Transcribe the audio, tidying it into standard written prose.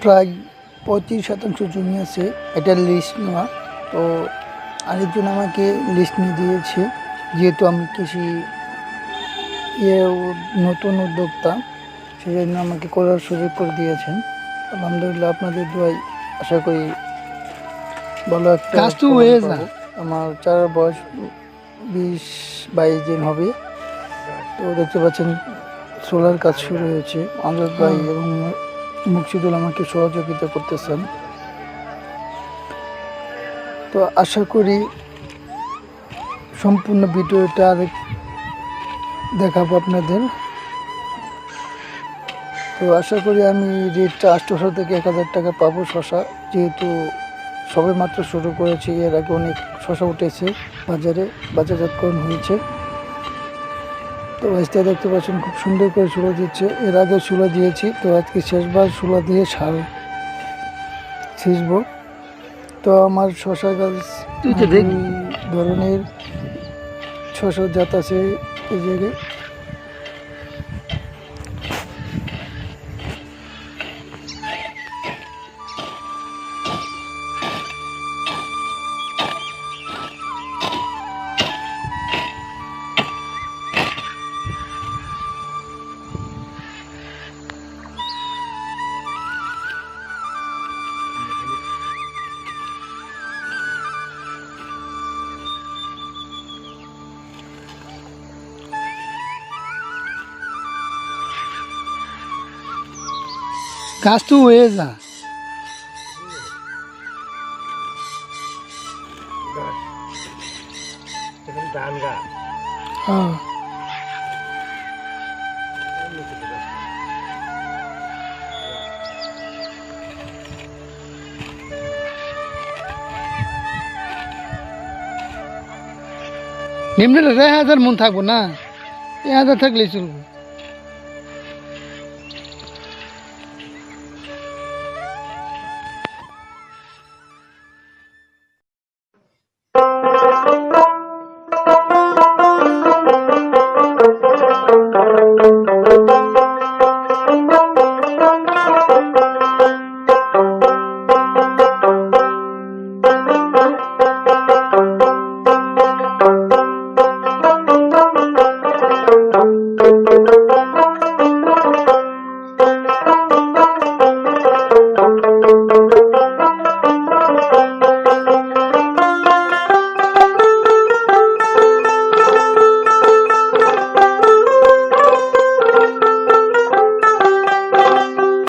প্রায় 35% জমি আছে, এটা লিস্ট নেওয়া। তো আরেকজন আমাকে লিস্ট নিয়ে দিয়েছে, যেহেতু আমি কৃষি নতুন উদ্যোক্তা, সেই জন্য আমাকে করার সুযোগ করে দিয়েছেন। আলহামদুলিল্লাহ, আপনাদের দোয়ায় আশা করি ভালো একটা কাজ তো ফলন হয়ে পাবো। যা। আমার চারার বয়স 20-22 দিন হবে। তো দেখতে পাচ্ছেন সোলার কাজ শুরু হয়েছে। আমজাদ ভাই এবং মুকসিদুল আমাকে সহযোগিতা করতেছেন। তো আশা করি সম্পূর্ণ ভিডিওটা আরেক দেখাবো আপনাদের। তো আশা করি আমি রেটটা 800 থেকে 1000 টাকা পাবো শশা, যেহেতু সবে মাত্র শুরু করেছি। এর আগে অনেক শশা উঠেছে, বাজারজাতকরণ হয়েছে। তো গাছটা দেখতে পাচ্ছেন খুব সুন্দর করে চুলা দিচ্ছে। এর আগে চুলা দিয়েছি, তো আজকে শেষবার চুলা দিয়ে সার ছিঁচব। তো আমার শশা গাছ দুই ধরনের শশার জাত আছে এই জায়গায়। কাজ তো হয়ে যা। হ্যাঁ, নিম্নে 1000 মন থাকবো না, 1000 থাকলেই চলবো।